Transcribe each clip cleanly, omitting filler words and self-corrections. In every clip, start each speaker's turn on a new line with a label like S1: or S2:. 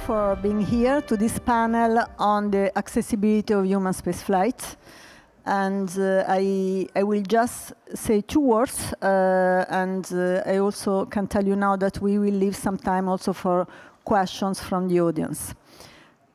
S1: for being here to this panel on the accessibility of human spaceflight. And I will just say 2 words, and I also can tell you now that we will leave some time also for questions from the audience.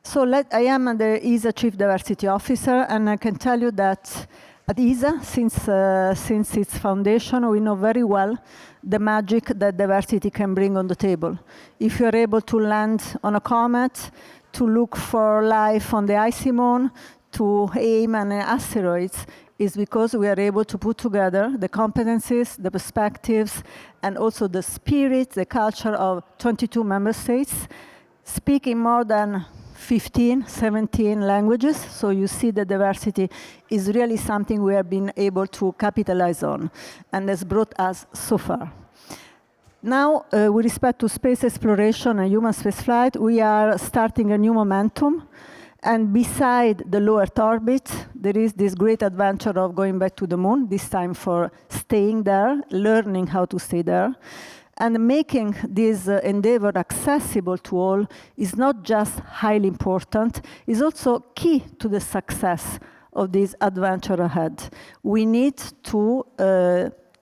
S1: So I am the ESA Chief Diversity Officer, and I can tell you that at ESA, since its foundation, we know very well the magic that diversity can bring on the table. If you're able to land on a comet, to look for life on the icy moon, to aim at asteroids, is because we are able to put together the competencies, the perspectives, and also the spirit, the culture of 22 member states, speaking more than 15, 17 languages. So you see that diversity is really something we have been able to capitalize on and has brought us so far. Now, with respect to space exploration and human spaceflight, we are starting a new momentum. And beside the low Earth orbit, there is this great adventure of going back to the moon, this time for staying there, learning how to stay there. And making this endeavor accessible to all is not just highly important, it's also key to the success of this adventure ahead. We need to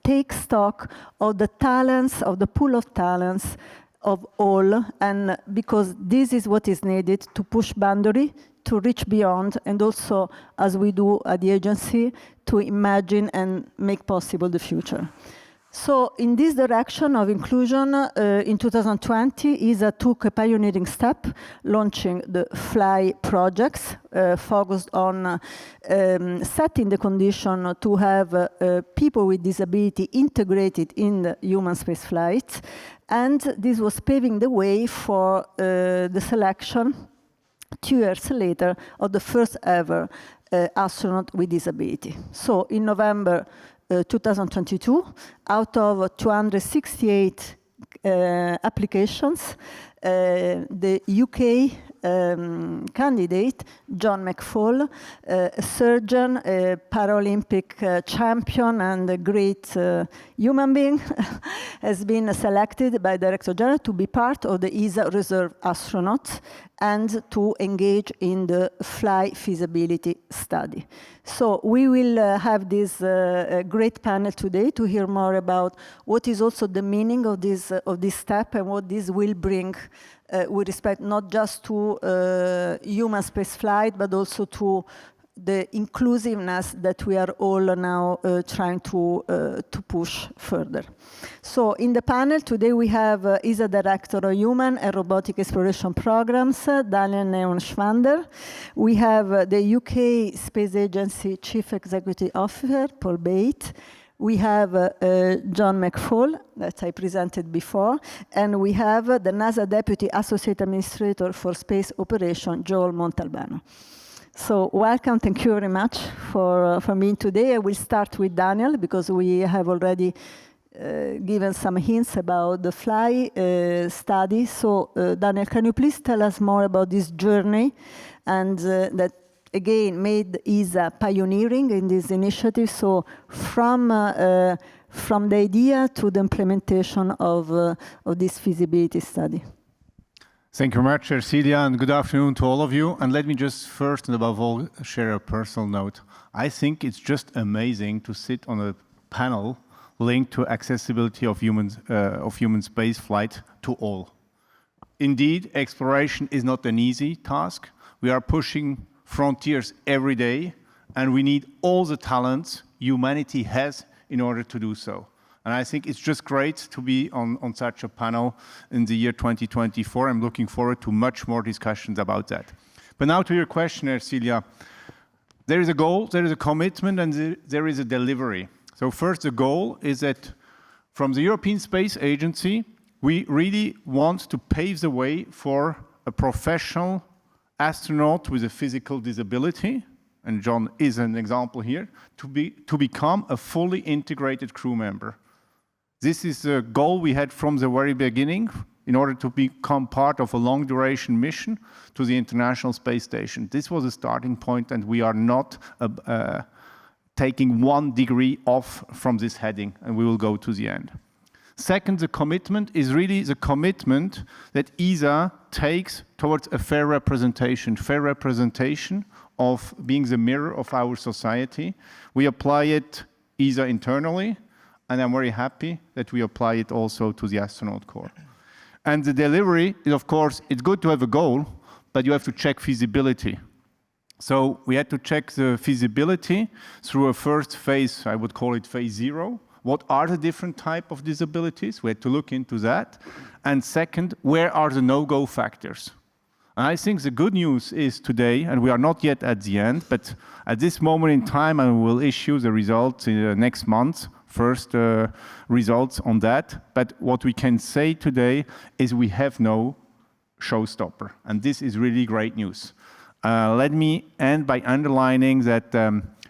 S1: take stock of the talents, of the pool of talents of all, and because this is what is needed to push boundary, to reach beyond, and also, as we do at the agency, to imagine and make possible the future. So in this direction of inclusion, in 2020, ESA took a pioneering step, launching the FLY projects, focused on setting the condition to have people with disability integrated in the human spaceflight. And this was paving the way for the selection 2 years later of the first ever astronaut with disability. So in November 2022, out of 268 applications, the UK candidate, John McFall, a surgeon, a Paralympic champion, and a great human being, has been selected by Director General to be part of the ESA Reserve astronaut and to engage in the FLY feasibility study. So we will have this great panel today to hear more about what is also the meaning of this step and what this will bring with respect not just to human spaceflight, but also to the inclusiveness that we are all now trying to push further. So in the panel today we have ESA Director of Human and Robotic Exploration Programs, Daniel Neon-Schwander. We have the UK Space Agency Chief Executive Officer, Paul Bate. We have John McFall, that I presented before, and we have the NASA Deputy Associate Administrator for Space Operation, Joel Montalbano. So welcome, thank you very much for being today. I will start with Daniel, because we have already given some hints about the FLY study. So Daniel, can you please tell us more about this journey and that again made ESA pioneering in this initiative, so from the idea to the implementation of this feasibility study.
S2: Thank you very much, Ercilia, and good afternoon to all of you. And let me just first and above all share a personal note. I think it's just amazing to sit on a panel linked to accessibility of human space flight to all. Indeed, exploration is not an easy task. We are pushing frontiers every day, and we need all the talents humanity has in order to do so. And I think it's just great to be on such a panel in the year 2024. I'm looking forward to much more discussions about that. But now to your question, Ercilia. There is a goal, there is a commitment, and there is a delivery. So first, the goal is that from the European Space Agency, we really want to pave the way for a professional astronaut with a physical disability, and John is an example here, to become a fully integrated crew member. This is the goal we had from the very beginning in order to become part of a long-duration mission to the International Space Station. This was a starting point, and we are not taking 1 degree off from this heading, and we will go to the end. Second, the commitment is really the commitment that ESA takes towards a fair representation of being the mirror of our society. We apply it ESA internally, and I'm very happy that we apply it also to the astronaut corps. And the delivery is, of course, it's good to have a goal, but you have to check feasibility. So we had to check the feasibility through a first phase, I would call it phase 0. What are the different type of disabilities? We had to look into that. And second, where are the no-go factors? And I think the good news is today, and we are not yet at the end, but at this moment in time, and we will issue the results in the next month, first results on that. But what we can say today is we have no showstopper, and this is really great news. Let me end by underlining that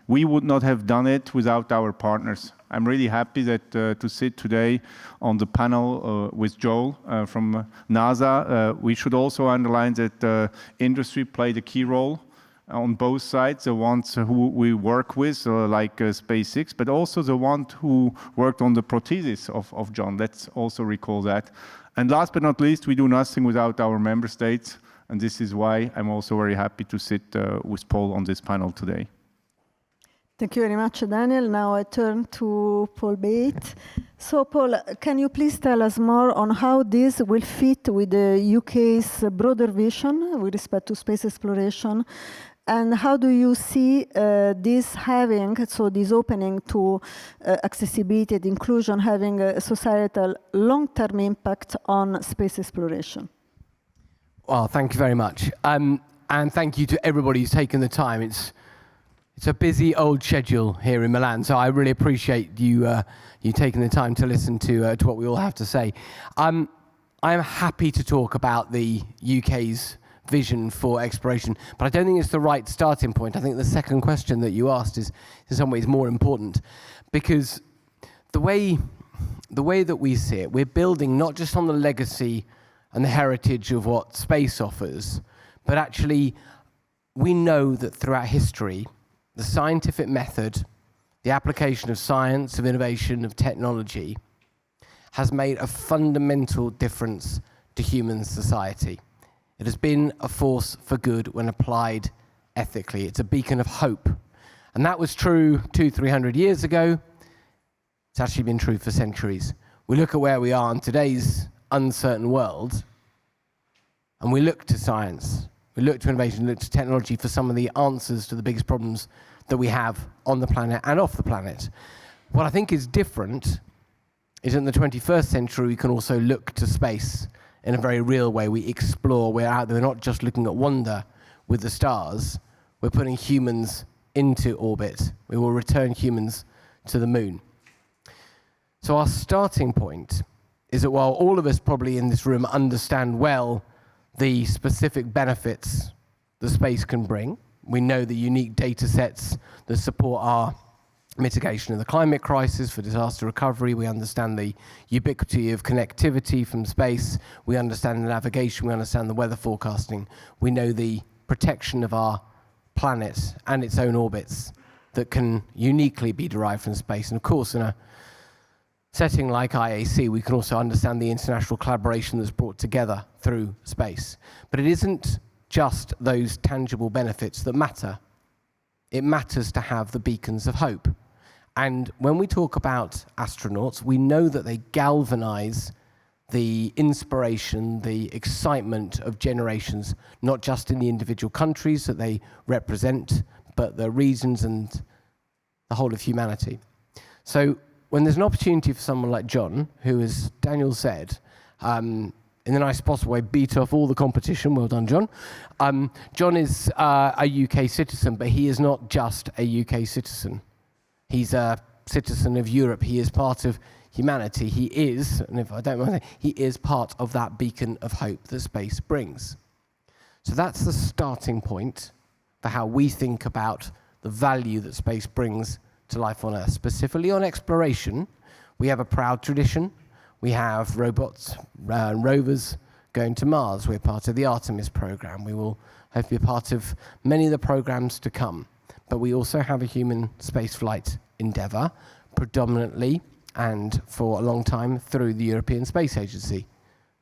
S2: we would not have done it without our partners. I'm really happy that to sit today on the panel with Joel from NASA. We should also underline that industry played a key role on both sides, the ones who we work with, like SpaceX, but also the one who worked on the prosthesis of John. Let's also recall that. And last but not least, we do nothing without our member states, and this is why I'm also very happy to sit with Paul on this panel today.
S1: Thank you very much, Daniel. Now I turn to Paul Bate. So, Paul, can you please tell us more on how this will fit with the UK's broader vision with respect to space exploration? And how do you see this having, so this opening to accessibility and inclusion, having a societal long-term impact on space exploration?
S3: Well, thank you very much. And thank you to everybody who's taken the time. It's a busy old schedule here in Milan, so I really appreciate you taking the time to listen to what we all have to say. I'm happy to talk about the UK's vision for exploration, but I don't think it's the right starting point. I think the second question that you asked is in some ways more important, because the way that we see it, we're building not just on the legacy and the heritage of what space offers, but actually we know that throughout history, the scientific method, the application of science, of innovation, of technology, has made a fundamental difference to human society. It has been a force for good when applied ethically. It's a beacon of hope. And that was true 200-300 years ago. It's actually been true for centuries. We look at where we are in today's uncertain world, and we look to science, we look to innovation, we look to technology for some of the answers to the biggest problems that we have on the planet and off the planet. What I think is different is in the 21st century, we can also look to space in a very real way. We explore, we're out there, we're not just looking at wonder with the stars, we're putting humans into orbit. We will return humans to the moon. So our starting point is that while all of us probably in this room understand well the specific benefits that space can bring, we know the unique data sets that support our mitigation of the climate crisis, for disaster recovery. We understand the ubiquity of connectivity from space. We understand the navigation. We understand the weather forecasting. We know the protection of our planet and its own orbits that can uniquely be derived from space. And of course, in a setting like IAC, we can also understand the international collaboration that's brought together through space. But it isn't just those tangible benefits that matter. It matters to have the beacons of hope. And when we talk about astronauts, we know that they galvanize the inspiration, the excitement of generations, not just in the individual countries that they represent, but the regions and the whole of humanity. So when there's an opportunity for someone like John, who, as Daniel said, in the nicest possible way, beat off all the competition. Well done, John. John is a UK citizen, but he is not just a UK citizen. He's a citizen of Europe. He is part of humanity. He is, and if I don't mind saying, he is part of that beacon of hope that space brings. So that's the starting point for how we think about the value that space brings to life on Earth. Specifically on exploration, we have a proud tradition. We have robots and rovers going to Mars. We're part of the Artemis program. We will hopefully be part of many of the programs to come. But we also have a human spaceflight endeavor, predominantly and for a long time through the European Space Agency.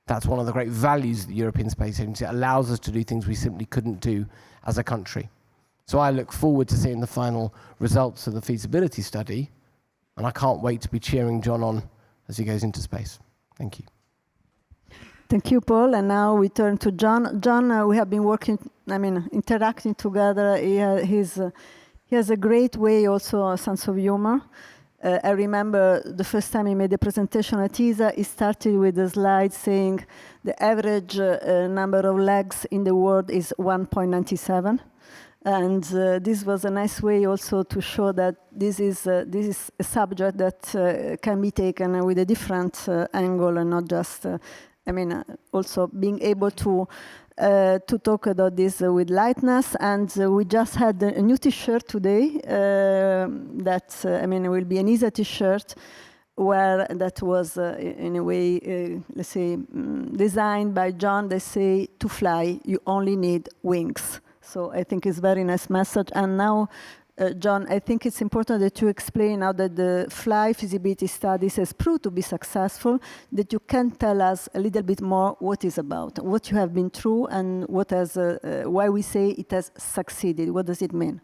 S3: That's one of the great values of the European Space Agency. It allows us to do things we simply couldn't do as a country. So I look forward to seeing the final results of the feasibility study, and I can't wait to be cheering John on as he goes into space. Thank you.
S1: Thank you, Paul. And now we turn to John. John, we have been working, interacting together. He has a great way, also a sense of humor. I remember the first time he made a presentation at ESA, he started with a slide saying the average number of legs in the world is 1.97. And this was a nice way also to show that this is a subject that can be taken with a different angle and not just, also being able to talk about this with lightness. And we just had a new T-shirt today that, will be an ESA T-shirt where that was, in a way, let's say, designed by John. They say, to fly, you only need wings. So I think it's a very nice message. And now, John, I think it's important that you explain now that the fly feasibility studies has proved to be successful, that you can tell us a little bit more what it's about, what you have been through, and what has, why we say it has succeeded. What does it mean?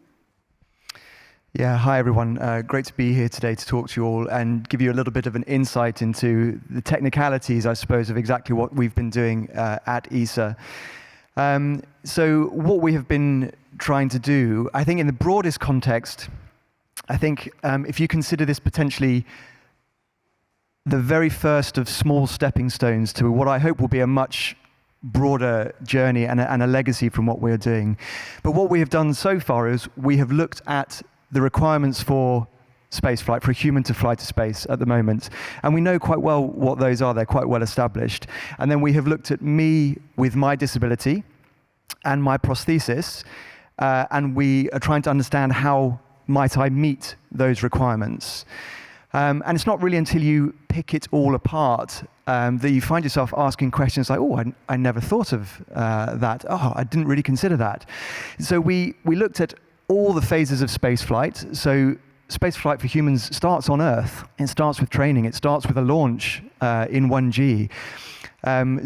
S4: Yeah, hi everyone. Great to be here today to talk to you all and give you a little bit of an insight into the technicalities, I suppose, of exactly what we've been doing at ESA. So what we have been trying to do, I think in the broadest context, I think if you consider this potentially the very first of small stepping stones to what I hope will be a much broader journey and a legacy from what we're doing. But what we have done so far is we have looked at the requirements for spaceflight, for a human to fly to space at the moment. And we know quite well what those are. They're quite well established. And then we have looked at me with my disability and my prosthesis, and we are trying to understand how might I meet those requirements. And it's not really until you pick it all apart that you find yourself asking questions like, oh, I never thought of that. Oh, I didn't really consider that. So we looked at all the phases of spaceflight. So spaceflight for humans starts on Earth. It starts with training. It starts with a launch in 1G.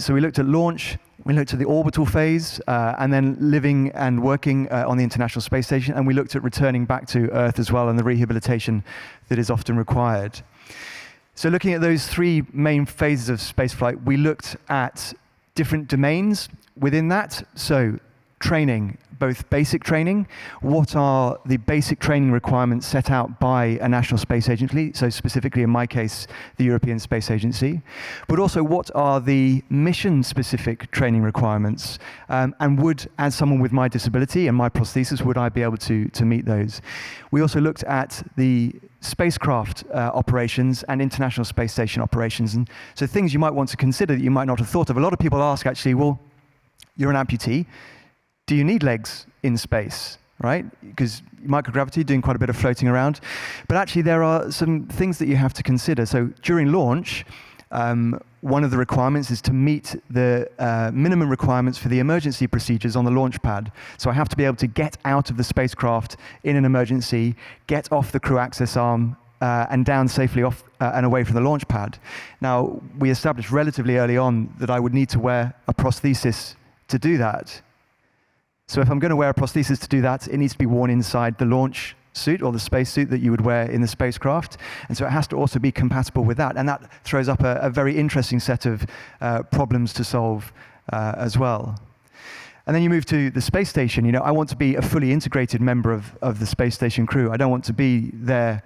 S4: So we looked at launch, we looked at the orbital phase, and then living and working on the International Space Station, and we looked at returning back to Earth as well and the rehabilitation that is often required. So looking at those three main phases of spaceflight, we looked at different domains within that. So training, both basic training, what are the basic training requirements set out by a national space agency, so specifically in my case, the European Space Agency, but also what are the mission-specific training requirements, and would, as someone with my disability and my prosthesis, would I be able to meet those? We also looked at the spacecraft operations and International Space Station operations, and so things you might want to consider that you might not have thought of. A lot of people ask, actually, well, you're an amputee, do you need legs in space, right? Because microgravity, doing quite a bit of floating around. But actually, there are some things that you have to consider. So during launch, one of the requirements is to meet the minimum requirements for the emergency procedures on the launch pad. So I have to be able to get out of the spacecraft in an emergency, get off the crew access arm, and down safely off and away from the launch pad. Now, we established relatively early on that I would need to wear a prosthesis to do that. So if I'm going to wear a prosthesis to do that, it needs to be worn inside the launch suit or the space suit that you would wear in the spacecraft. And so it has to also be compatible with that. And that throws up a very interesting set of problems to solve as well. And then you move to the space station. You know, I want to be a fully integrated member of the space station crew. I don't want to be there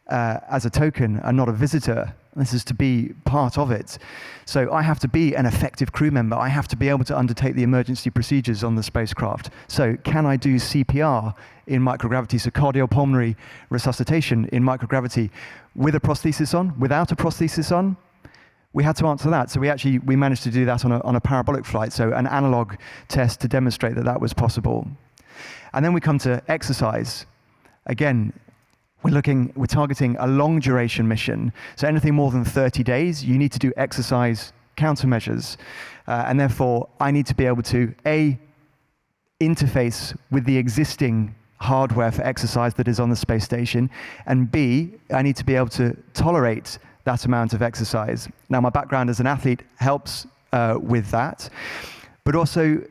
S4: as a token and not a visitor. This is to be part of it. So I have to be an effective crew member. I have to be able to undertake the emergency procedures on the spacecraft. So can I do CPR in microgravity, so cardiopulmonary resuscitation in microgravity, with a prosthesis on, without a prosthesis on? We had to answer that. So we managed to do that on a parabolic flight, so an analog test to demonstrate that that was possible. And then we come to exercise. Again, we're targeting a long duration mission. So anything more than 30 days, you need to do exercise countermeasures. And therefore, I need to be able to, A, interface with the existing hardware for exercise that is on the space station, and B, I need to be able to tolerate that amount of exercise. Now, my background as an athlete helps with that, but also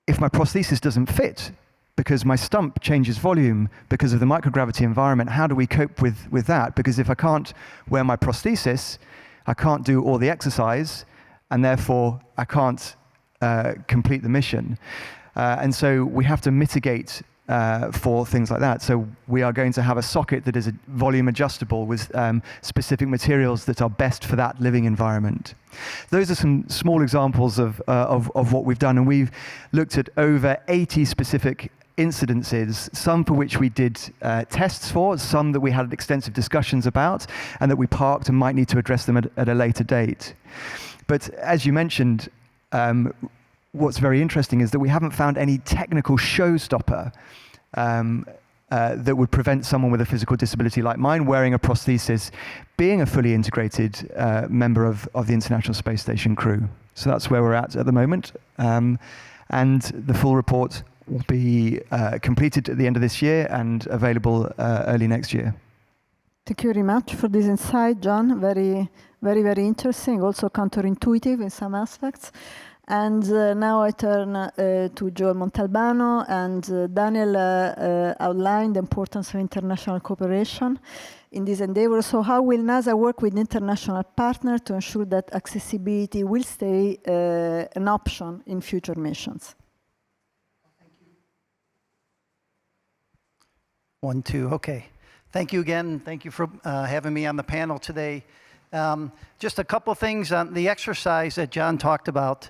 S4: if my prosthesis doesn't fit, because my stump changes volume because of the microgravity environment, how do we cope with that? Because if I can't wear my prosthesis, I can't do all the exercise, and therefore I can't complete the mission. And so we have to mitigate for things like that. So we are going to have a socket that is volume adjustable with specific materials that are best for that living environment. Those are some small examples of what we've done, and we've looked at over 80 specific incidences, some for which we did tests for, some that we had extensive discussions about, and that we parked and might need to address them at a later date. But as you mentioned, what's very interesting is that we haven't found any technical showstopper that would prevent someone with a physical disability like mine wearing a prosthesis being a fully integrated member of the International Space Station crew. So that's where we're at the moment. And the full report will be completed at the end of this year and available early next year.
S1: Thank you very much for this insight, John. Very, very, very interesting, also counterintuitive in some aspects. And now I turn to Joel Montalbano, and Daniel outlined the importance of international cooperation in this endeavor. So how will NASA work with international partners to ensure that accessibility will stay an option in future missions?
S5: Thank you. 1, 2, okay. Thank you again. Thank you for having me on the panel today. Just a couple things on the exercise that John talked about.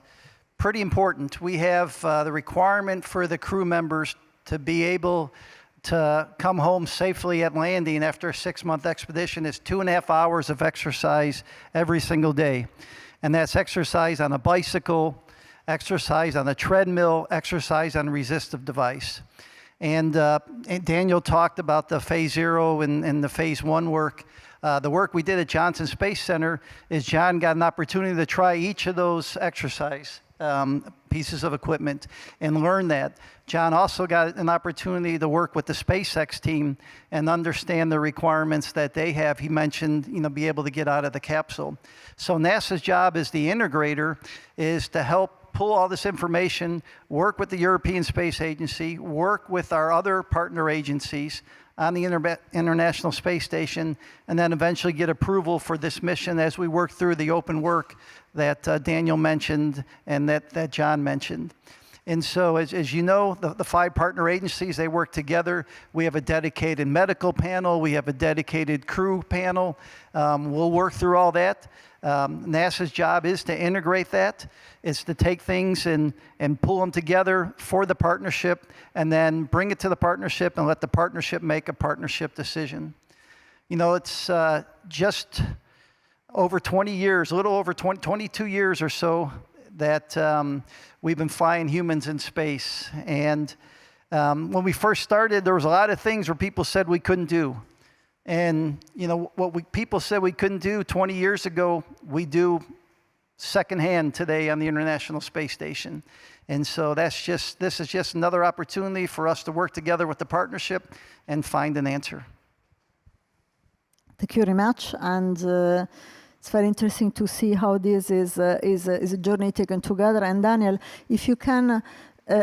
S5: Pretty important. We have the requirement for the crew members to be able to come home safely at landing after a 6-month expedition is 2.5 hours of exercise every single day. And that's exercise on a bicycle, exercise on a treadmill, exercise on a resistive device. And Daniel talked about the phase 0 and the phase 1 work. The work we did at Johnson Space Center is John got an opportunity to try each of those exercise pieces of equipment and learn that. John also got an opportunity to work with the SpaceX team and understand the requirements that they have. He mentioned, be able to get out of the capsule. So NASA's job as the integrator is to help pull all this information, work with the European Space Agency, work with our other partner agencies on the International Space Station, and then eventually get approval for this mission as we work through the open work that Daniel mentioned and that John mentioned. And so, as you know, the 5 partner agencies, they work together. We have a dedicated medical panel. We have a dedicated crew panel. We'll work through all that. NASA's job is to integrate that. It's to take things and pull them together for the partnership and then bring it to the partnership and let the partnership make a partnership decision. It's just over 20 years, a little over 22 years or so that we've been flying humans in space. And when we first started, there was a lot of things where people said we couldn't do. And what people said we couldn't do 20 years ago, we do secondhand today on the International Space Station. And so this is just another opportunity for us to work together with the partnership and find an answer.
S1: Thank you very much. And it's very interesting to see how this is a journey taken together. And Daniel, if you can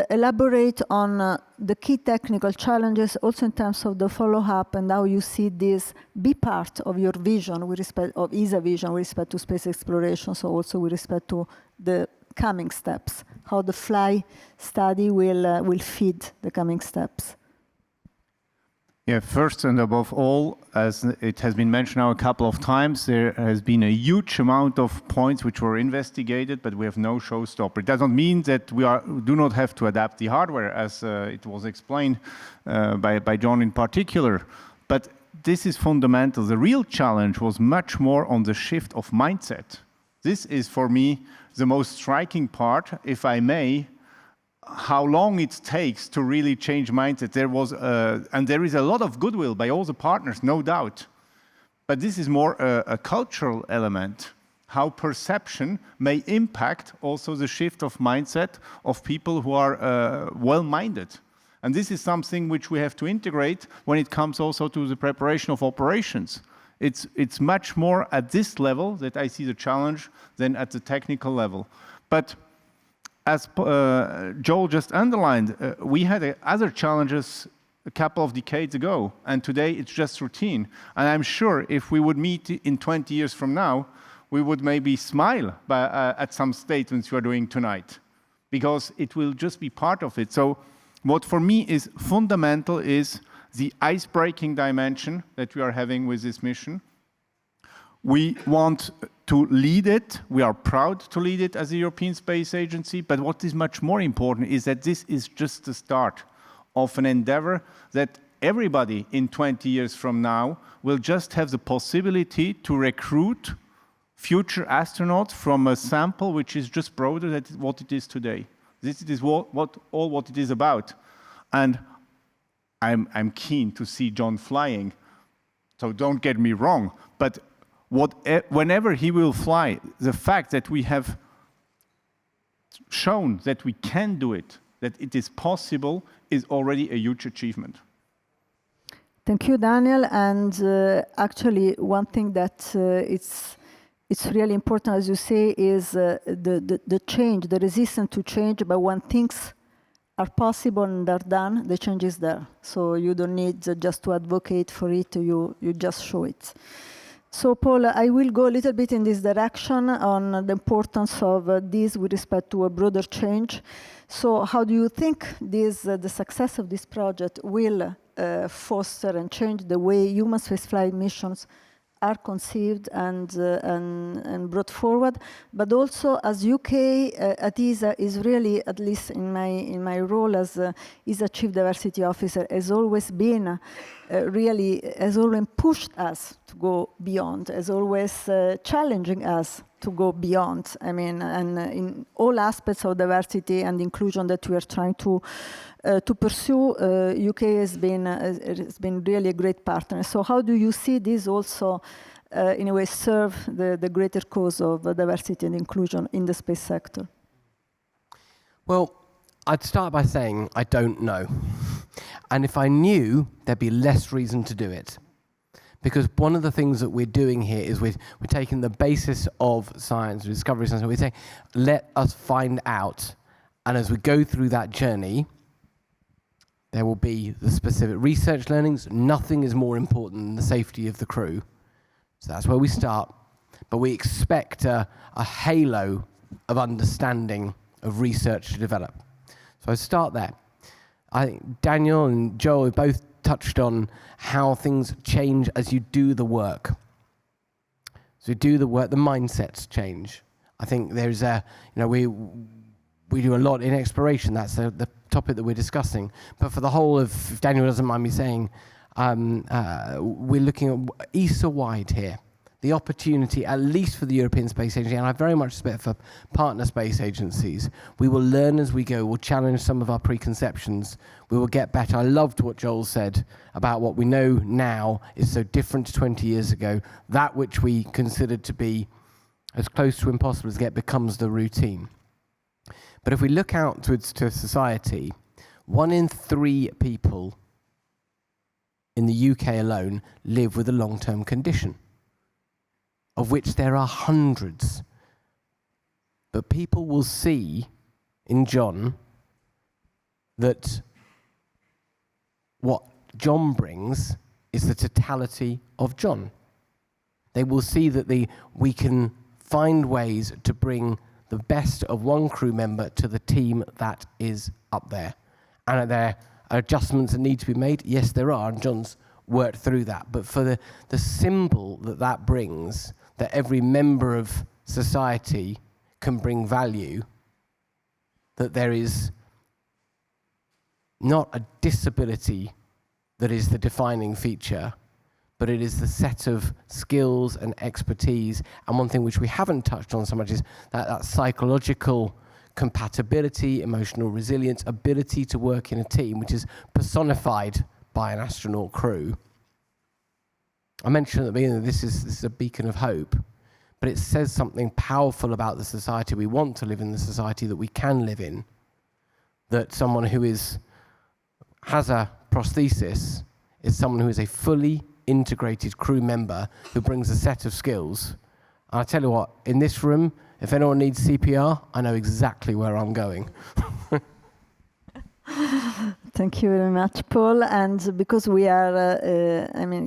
S1: elaborate on the key technical challenges, also in terms of the follow-up and how you see this be part of your vision with respect of ESA vision with respect to space exploration, so also with respect to the coming steps, how the FLY study will feed the coming steps.
S2: Yeah, first and above all, as it has been mentioned now a couple of times, there has been a huge amount of points which were investigated, but we have no showstopper. It doesn't mean that we do not have to adapt the hardware, as it was explained by John in particular. But this is fundamental. The real challenge was much more on the shift of mindset. This is, for me, the most striking part, if I may, how long it takes to really change mindset. And there is a lot of goodwill by all the partners, no doubt. But this is more a cultural element, how perception may impact also the shift of mindset of people who are well-minded. And this is something which we have to integrate when it comes also to the preparation of operations. It's much more at this level that I see the challenge than at the technical level. But as Joel just underlined, we had other challenges a couple of decades ago, and today it's just routine. And I'm sure if we would meet in 20 years from now, we would maybe smile at some statements you are doing tonight, because it will just be part of it. So what for me is fundamental is the ice-breaking dimension that we are having with this mission. We want to lead it. We are proud to lead it as the European Space Agency. But what is much more important is that this is just the start of an endeavor that everybody in 20 years from now will just have the possibility to recruit future astronauts from a sample which is just broader than what it is today. This is what it is about. And I'm keen to see John flying, so don't get me wrong, but whenever he will fly, the fact that we have shown that we can do it, that it is possible, is already a huge achievement.
S1: Thank you, Daniel. And actually, one thing that it's really important, as you say, is the change, the resistance to change. But when things are possible and are done, the change is there. So you don't need just to advocate for it, you just show it. So Paul, I will go a little bit in this direction on the importance of this with respect to a broader change. So how do you think the success of this project will foster and change the way human spaceflight missions are conceived and brought forward, but also as UK at ESA is really, at least in my role as ESA Chief Diversity Officer, has always been has always pushed us to go beyond, has always challenging us to go beyond. I mean, and in all aspects of diversity and inclusion that we are trying to pursue, UK has been really a great partner. So how do you see this also, in a way, serve the greater cause of diversity and inclusion in the space sector?
S3: Well, I'd start by saying I don't know. And if I knew, there'd be less reason to do it. Because one of the things that we're doing here is we're taking the basis of science, discovery science, and we're saying, let us find out. And as we go through that journey, there will be the specific research learnings. Nothing is more important than the safety of the crew. So that's where we start. But we expect a halo of understanding of research to develop. So I start there. I think Daniel and Joel have both touched on how things change as you do the work. So you do the work, the mindsets change. I think there's we do a lot in exploration. That's the topic that we're discussing. But for the whole of, if Daniel doesn't mind me saying, we're looking at ESA-wide here. The opportunity, at least for the European Space Agency, and I very much expect for partner space agencies, we will learn as we go, we'll challenge some of our preconceptions, we will get better. I loved what Joel said about what we know now is so different to 20 years ago. That which we considered to be as close to impossible as get becomes the routine. But if we look out to society, 1 in 3 people in the UK alone live with a long-term condition, of which there are hundreds. But people will see in John that what John brings is the totality of John. They will see that we can find ways to bring the best of one crew member to the team that is up there. And are there adjustments that need to be made? Yes, there are, and John's worked through that. But for the symbol that brings, that every member of society can bring value, that there is not a disability that is the defining feature, but it is the set of skills and expertise. And one thing which we haven't touched on so much is that psychological compatibility, emotional resilience, ability to work in a team, which is personified by an astronaut crew. I mentioned at the beginning that this is a beacon of hope, but it says something powerful about the society we want to live in, the society that we can live in, that someone who has a prosthesis is someone who is a fully integrated crew member who brings a set of skills. And I tell you what, in this room, if anyone needs CPR, I know exactly where I'm going.
S1: Thank you very much, Paul. And because we are,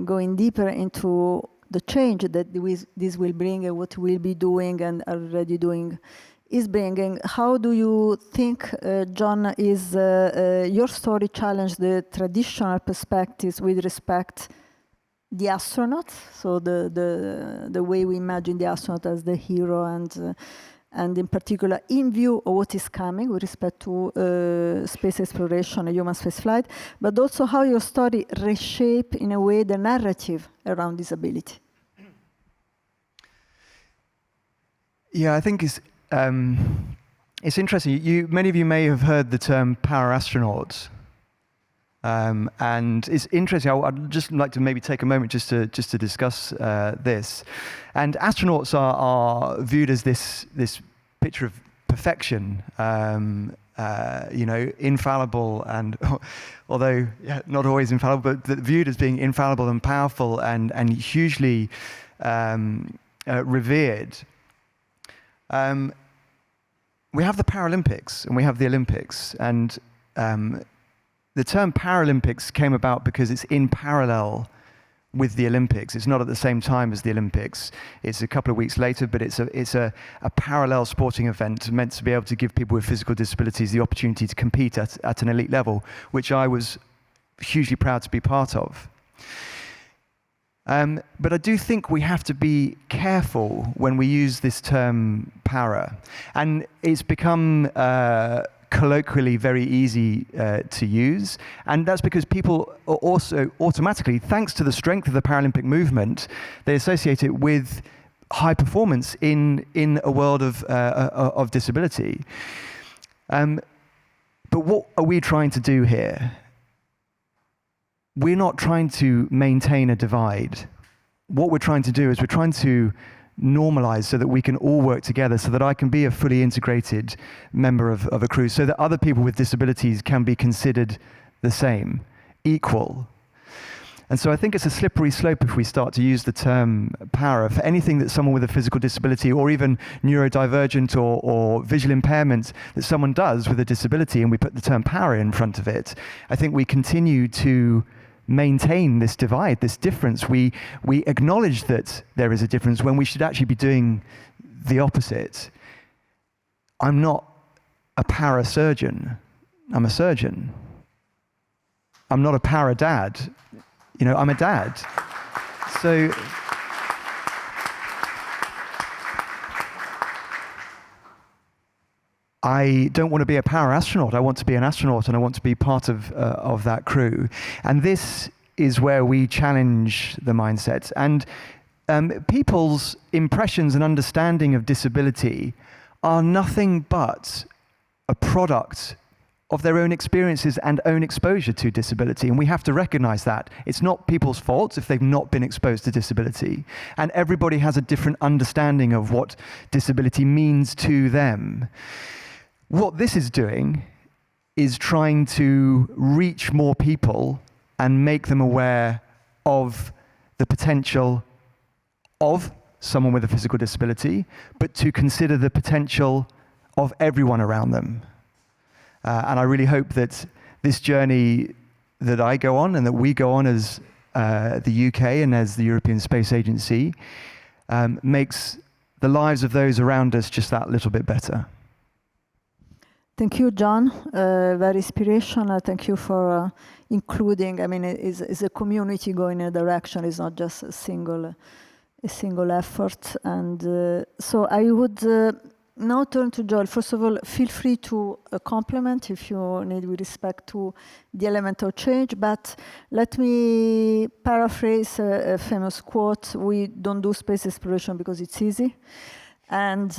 S1: going deeper into the change that this will bring and what we'll be doing and are already doing is bringing, how do you think, John, is your story challenge the traditional perspectives with respect the astronaut? So the way we imagine the astronaut as the hero and in particular in view of what is coming with respect to space exploration and human spaceflight, but also how your story reshape in a way the narrative around disability.
S4: Yeah, I think it's interesting. Many of you may have heard the term para-astronauts. And it's interesting. I'd just like to maybe take a moment just to discuss this. And astronauts are viewed as this picture of perfection, infallible, and although not always infallible, but viewed as being infallible and powerful and hugely revered. We have the Paralympics and we have the Olympics, and the term Paralympics came about because it's in parallel with the Olympics. It's not at the same time as the Olympics. It's a couple of weeks later, but it's a parallel sporting event meant to be able to give people with physical disabilities the opportunity to compete at an elite level, which I was hugely proud to be part of. But I do think we have to be careful when we use this term para. And it's become colloquially very easy to use. And that's because people are also automatically, thanks to the strength of the Paralympic movement, they associate it with high performance in a world of disability. But what are we trying to do here? We're not trying to maintain a divide. What we're trying to do is we're trying to normalize so that we can all work together, so that I can be a fully integrated member of a crew, so that other people with disabilities can be considered the same, equal. And so I think it's a slippery slope if we start to use the term para for anything that someone with a physical disability or even neurodivergent or visual impairment that someone does with a disability, and we put the term para in front of it. I think we continue to maintain this divide, this difference. We acknowledge that there is a difference when we should actually be doing the opposite. I'm not a para-surgeon. I'm a surgeon. I'm not a para-dad. I'm a dad. So I don't want to be a para-astronaut. I want to be an astronaut, and I want to be part of that crew. And this is where we challenge the mindset. And people's impressions and understanding of disability are nothing but a product of their own experiences and own exposure to disability. And we have to recognize that. It's not people's fault if they've not been exposed to disability. And everybody has a different understanding of what disability means to them. What this is doing is trying to reach more people and make them aware of the potential of someone with a physical disability, but to consider the potential of everyone around them. And I really hope that this journey that I go on and that we go on as the UK and as the European Space Agency makes the lives of those around us just that little bit better.
S1: Thank you, John. Very inspirational. Thank you for including. It's a community going in a direction. It's not just a single effort. And so I would now turn to Joel. First of all, feel free to compliment if you need with respect to the element of change. But let me paraphrase a famous quote: "We don't do space exploration because it's easy." And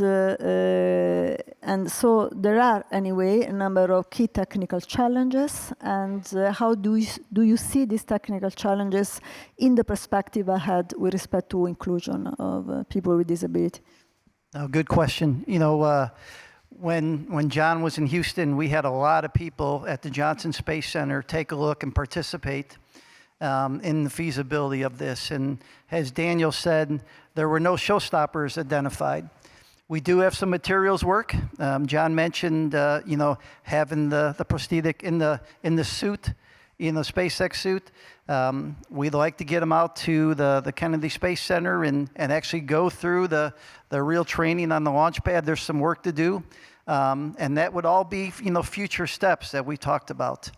S1: so there are, anyway, a number of key technical challenges. And how do you see these technical challenges in the perspective ahead with respect to inclusion of people with disability?
S5: Oh, good question. When John was in Houston, we had a lot of people at the Johnson Space Center take a look and participate. in the feasibility of this. And as Daniel said, there were no showstoppers identified. We do have some materials work. John mentioned, you know, having the prosthetic in the suit, in the SpaceX suit. We'd like to get them out to the Kennedy Space Center and actually go through the real training on the launch pad. There's some work to do. And that would all be, you know, future steps that we talked about.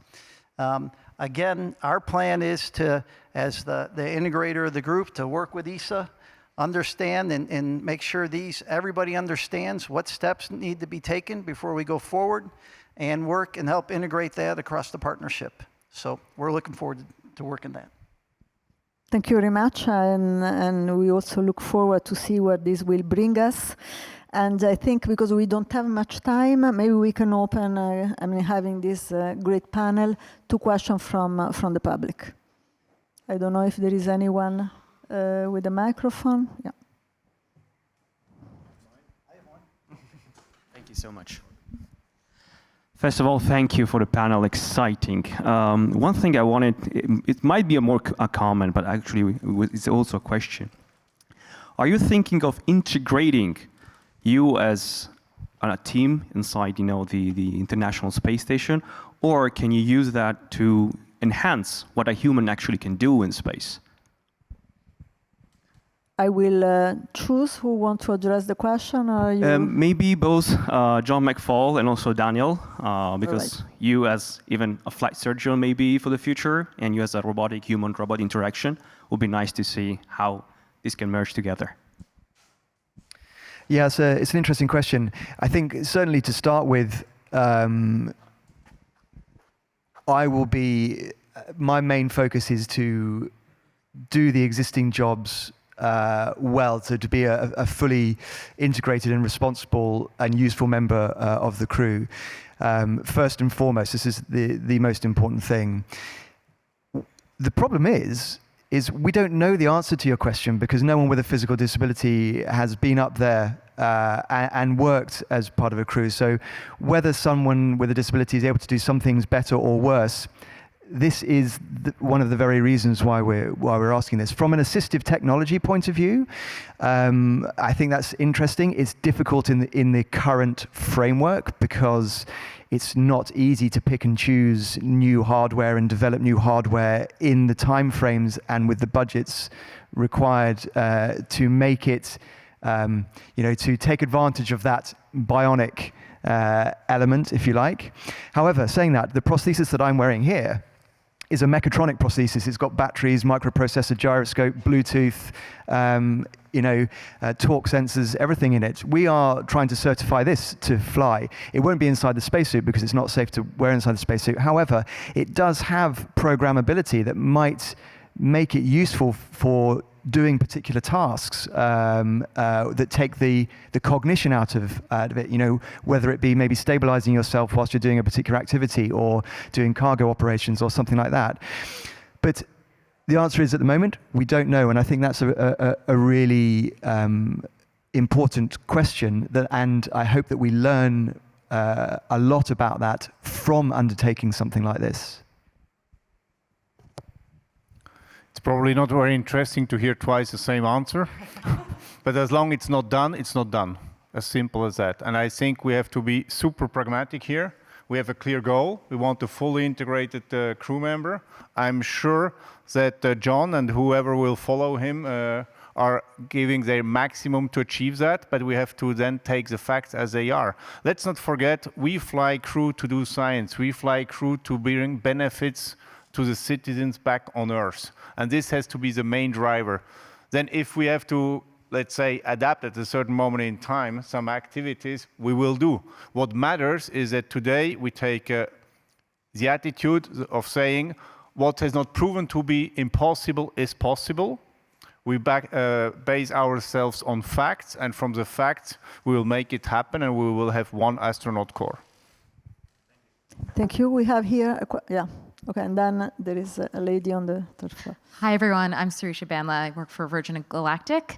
S5: Again, our plan is to, as the integrator of the group, to work with ESA, understand and make sure everybody understands what steps need to be taken before we go forward, and work and help integrate that across the partnership. So we're looking forward to working that.
S1: Thank you very much, and we also look forward to see where this will bring us. And I think because we don't have much time, maybe we can open, I mean, having this great panel, 2 questions from the public. I don't know if there is anyone with a microphone. Yeah.
S6: Thank you so much. First of all, thank you for the panel. Exciting. One thing I wanted, it might be a comment, but actually it's also a question. Are you thinking of integrating you as a team inside, you know, the International Space Station, or can you use that to enhance what a human actually can do in space?
S1: I will choose who wants to address the question. Or you?
S6: Maybe both John McFall and also Daniel, because
S1: right.
S6: You as even a flight surgeon maybe for the future, and you as a human-robot interaction, would be nice to see how this can merge together.
S4: Yeah, it's an interesting question. I think certainly to start with, my main focus is to do the existing jobs well, so to be a fully integrated and responsible and useful member of the crew. First and foremost, this is the most important thing. The problem is we don't know the answer to your question because no one with a physical disability has been up there and worked as part of a crew. So whether someone with a disability is able to do some things better or worse, this is one of the very reasons why we're asking this. From an assistive technology point of view, I think that's interesting. It's difficult in the current framework because it's not easy to pick and choose new hardware and develop new hardware in the time frames and with the budgets required to make it, you know, to take advantage of that bionic element, if you like. However, saying that, the prosthesis that I'm wearing here is a mechatronic prosthesis. It's got batteries, microprocessor, gyroscope, Bluetooth, you know, torque sensors, everything in it. We are trying to certify this to fly. It won't be inside the spacesuit because it's not safe to wear inside the spacesuit. However, it does have programmability that might make it useful for doing particular tasks that take the cognition out of it, you know, whether it be maybe stabilizing yourself whilst you're doing a particular activity or doing cargo operations or something like that. But the answer is, at the moment, we don't know, and I think that's a really important question, and I hope that we learn a lot about that from undertaking something like this.
S2: It's probably not very interesting to hear twice the same answer, but as long as it's not done, it's not done. As simple as that. And I think we have to be super pragmatic here. We have a clear goal. We want a fully integrated crew member. I'm sure that John and whoever will follow him are giving their maximum to achieve that, but we have to then take the facts as they are. Let's not forget, we fly crew to do science. We fly crew to bring benefits to the citizens back on Earth. And this has to be the main driver. Then if we have to, let's say, adapt at a certain moment in time, some activities, we will do. What matters is that today we take the attitude of saying what has not proven to be impossible is possible. We base ourselves on facts, and from the facts we will make it happen, and we will have one astronaut corps.
S1: Thank you. We have here, yeah. Okay, and then there is a lady on the third floor.
S7: Hi, everyone. I'm Sarisha Bandla. I work for Virgin Galactic.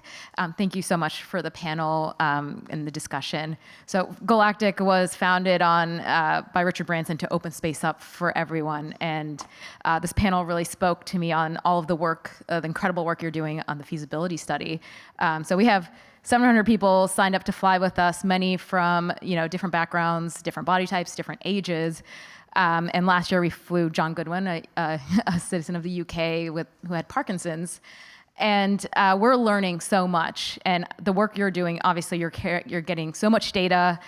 S7: Thank you so much for the panel and the discussion. So Galactic was founded by Richard Branson to open space up for everyone. And this panel really spoke to me on all of the work, the incredible work you're doing on the feasibility study. So we have 700 people signed up to fly with us, many from different backgrounds, different body types, different ages. And last year we flew John Goodwin, a citizen of the UK who had Parkinson's. And we're learning so much. And the work you're doing, obviously you're getting so much data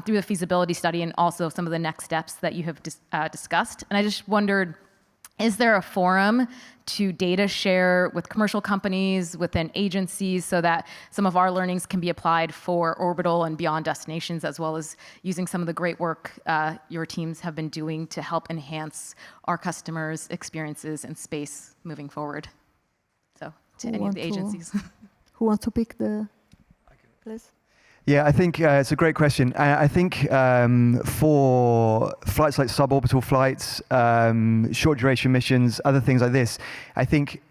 S7: through the feasibility study and also some of the next steps that you have discussed. And I just wondered, is there a forum to data share with commercial companies, within agencies, so that some of our learnings can be applied for orbital and beyond destinations, as well as using some of the great work your teams have been doing to help enhance our customers' experiences in space moving forward? So, to any of the agencies.
S1: Who wants to pick the place?
S4: Yeah, I think it's a great question. I think for flights like suborbital flights, short duration missions, other things like this, I think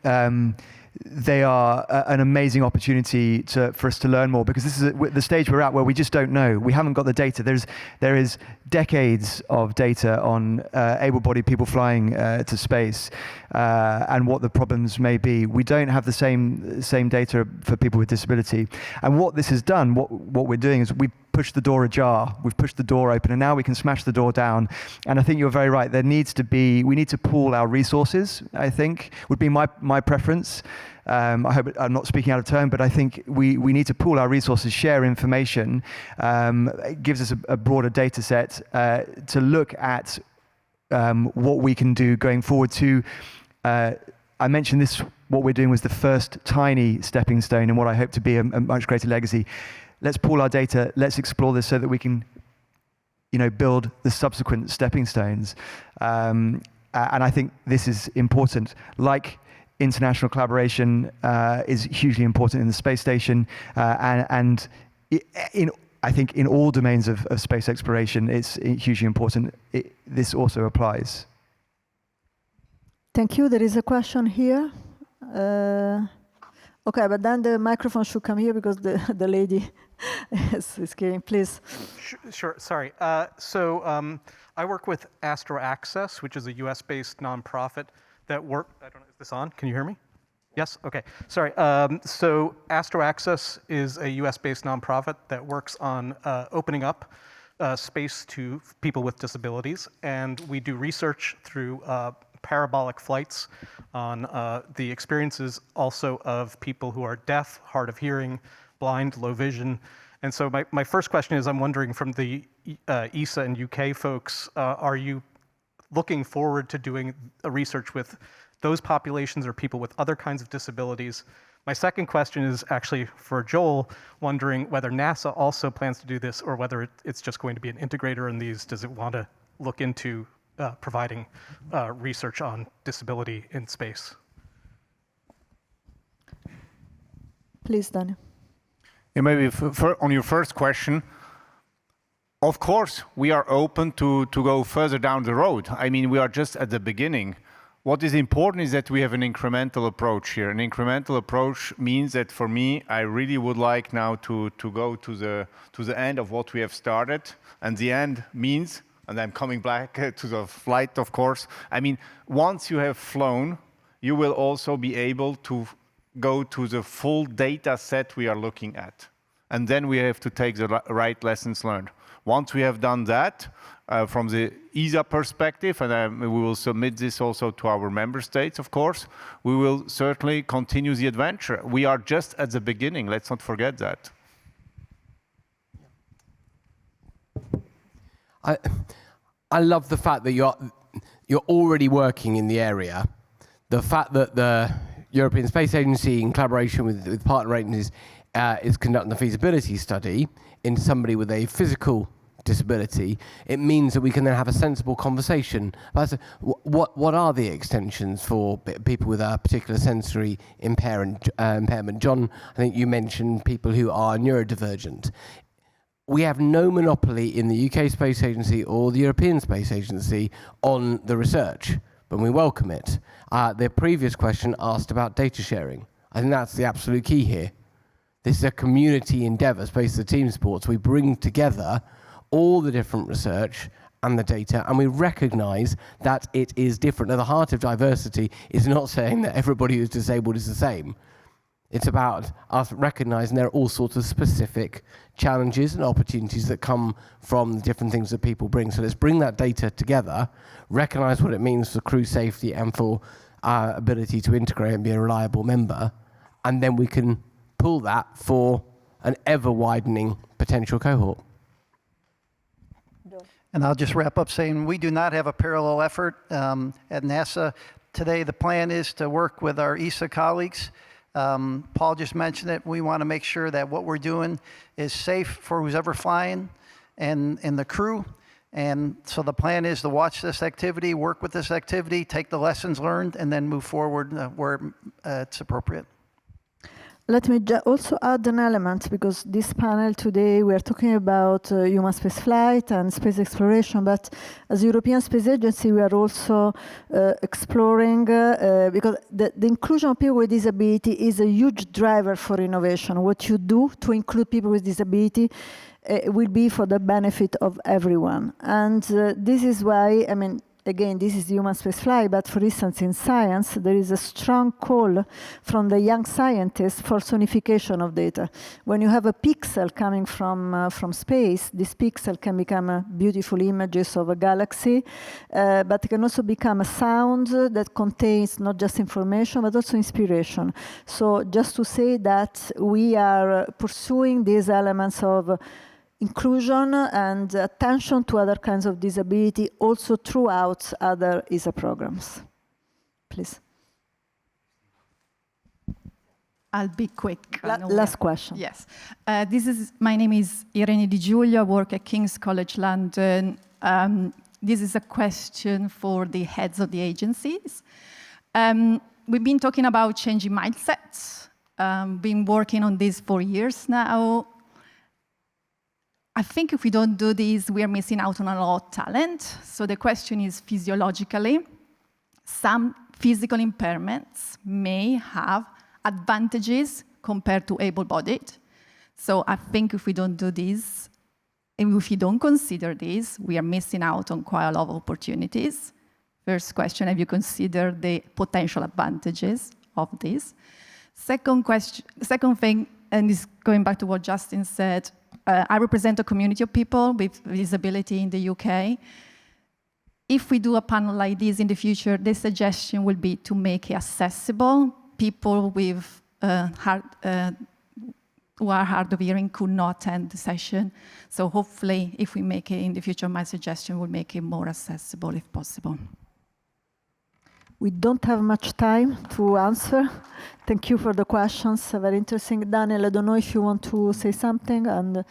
S4: they are an amazing opportunity for us to learn more, because this is the stage we're at where we just don't know. We haven't got the data. There is decades of data on able-bodied people flying to space and what the problems may be. We don't have the same data for people with disability. And what this has done, what we're doing is we pushed the door ajar. We've pushed the door open, and now we can smash the door down. And I think you're very right. We need to pool our resources, I think, would be my preference. I hope I'm not speaking out of turn, but I think we need to pool our resources, share information. It gives us a broader data set to look at what we can do going forward to, I mentioned this, what we're doing was the first tiny stepping stone in what I hope to be a much greater legacy. Let's pool our data, let's explore this so that we can build the subsequent stepping stones. And I think this is important. Like international collaboration is hugely important in the space station, and I think in all domains of space exploration, it's hugely important. This also applies.
S1: Thank you. There is a question here. Okay, but then the microphone should come here because the lady is getting, please.
S8: Sure, sorry. I work with Astro Access, which is a US-based nonprofit that I don't know, is this on? Can you hear me? Yes? Okay, sorry. So Astro Access is a US-based nonprofit that works on opening up space to people with disabilities, and we do research through parabolic flights on the experiences also of people who are deaf, hard of hearing, blind, low vision. And so my first question is, I'm wondering from the ESA and UK folks, are you looking forward to doing a research with those populations or people with other kinds of disabilities? My second question is actually for Joel, wondering whether NASA also plans to do this or whether it's just going to be an integrator in these. Does it want to look into providing research on disability in space?
S1: Please, Daniel.
S2: Yeah, maybe on your first question, of course, we are open to go further down the road. I mean, we are just at the beginning. What is important is that we have an incremental approach here. An incremental approach means that for me, I really would like now to go to the end of what we have started. And the end means, and I'm coming back to the flight, of course. I mean, once you have flown, you will also be able to go to the full data set we are looking at. And then we have to take the right lessons learned. Once we have done that, from the ESA perspective, and we will submit this also to our member states, of course, we will certainly continue the adventure. We are just at the beginning, let's not forget that.
S3: I love the fact that you're already working in the area. The fact that the European Space Agency, in collaboration with partner agencies, is conducting the feasibility study in somebody with a physical disability. It means that we can then have a sensible conversation about what are the extensions for people with a particular sensory impairment. John, I think you mentioned people who are neurodivergent. We have no monopoly in the UK Space Agency or the European Space Agency on the research. but we welcome it. The previous question asked about data sharing. I think that's the absolute key here. This is a community endeavor, Space the Team Sports. We bring together all the different research and the data, and we recognize that it is different. At the heart of diversity is not saying that everybody who's disabled is the same. It's about us recognizing there are all sorts of specific challenges and opportunities that come from the different things that people bring. So let's bring that data together, recognize what it means for crew safety and for our ability to integrate and be a reliable member, and then we can pull that for an ever-widening potential cohort.
S5: And I'll just wrap up saying we do not have a parallel effort at NASA. Today, the plan is to work with our ESA colleagues. Paul just mentioned it. We want to make sure that what we're doing is safe for who's ever flying and the crew. And so the plan is to watch this activity, work with this activity, take the lessons learned, and then move forward where it's appropriate.
S1: Let me also add an element, because this panel today, we are talking about human spaceflight and space exploration, but as European Space Agency, we are also exploring, because the inclusion of people with disability is a huge driver for innovation. What you do to include people with disability will be for the benefit of everyone. And this is why, I mean, again, this is human spaceflight, but for instance, in science, there is a strong call from the young scientists for sonification of data. When you have a pixel coming from space, this pixel can become beautiful images of a galaxy, but it can also become a sound that contains not just information, but also inspiration. So just to say that we are pursuing these elements of inclusion and attention to other kinds of disability also throughout other ESA programs. Please.
S9: I'll be quick.
S1: Last question.
S9: Yes. My name is Irene Di Giulio. I work at King's College London. This is a question for the heads of the agencies. We've been talking about changing mindsets. Been working on this for years now. I think if we don't do this, we are missing out on a lot of talent. So the question is, physiologically, some physical impairments may have advantages compared to able-bodied. So I think if we don't do this, and if you don't consider this, we are missing out on quite a lot of opportunities. First question, have you considered the potential advantages of this? Second thing, and this going back to what Justin said, I represent a community of people with disability in the UK. If we do a panel like this in the future, the suggestion will be to make it accessible. People with who are hard of hearing could not attend the session. So hopefully, if we make it in the future, my suggestion will make it more accessible if possible.
S1: We don't have much time to answer. Thank you for the questions, very interesting. Daniel, I don't know if you want to say something. And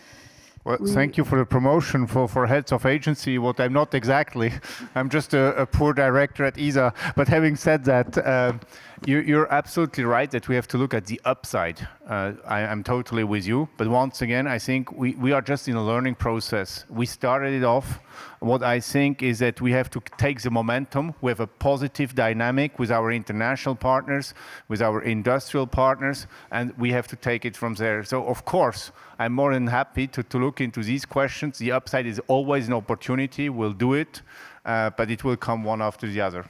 S2: well, thank you for the promotion for heads of agency, what I'm not exactly. I'm just a poor director at ESA. But having said that, you're absolutely right that we have to look at the upside. I'm totally with you. But once again, I think we are just in a learning process. We started it off. What I think is that we have to take the momentum. We have a positive dynamic with our international partners, with our industrial partners, and we have to take it from there. So, of course, I'm more than happy to look into these questions. The upside is always an opportunity. We'll do it, but it will come one after the other.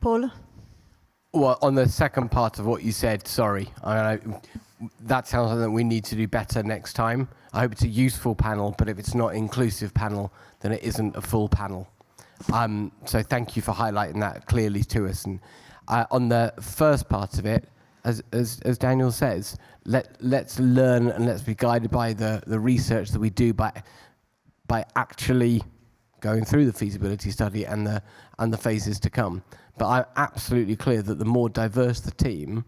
S1: Paul?
S3: Well, on the second part of what you said, sorry. That sounds like we need to do better next time. I hope it's a useful panel, but if it's not an inclusive panel, then it isn't a full panel. So thank you for highlighting that clearly to us. And on the first part of it, as Daniel says, let's learn and let's be guided by the research that we do by actually going through the feasibility study and the phases to come. But I'm absolutely clear that the more diverse the team,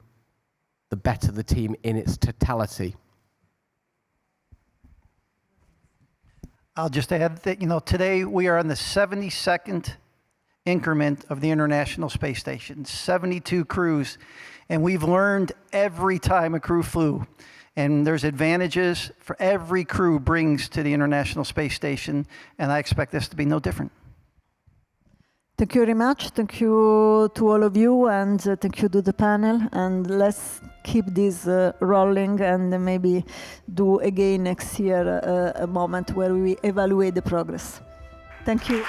S3: the better the team in its totality.
S5: I'll just add that, today we are on the 72nd increment of the International Space Station, 72 crews, and we've learned every time a crew flew. And there's advantages for every crew brings to the International Space Station, and I expect this to be no different.
S1: Thank you very much. Thank you to all of you, and thank you to the panel. And let's keep this rolling, and maybe do again next year a moment where we evaluate the progress. Thank you.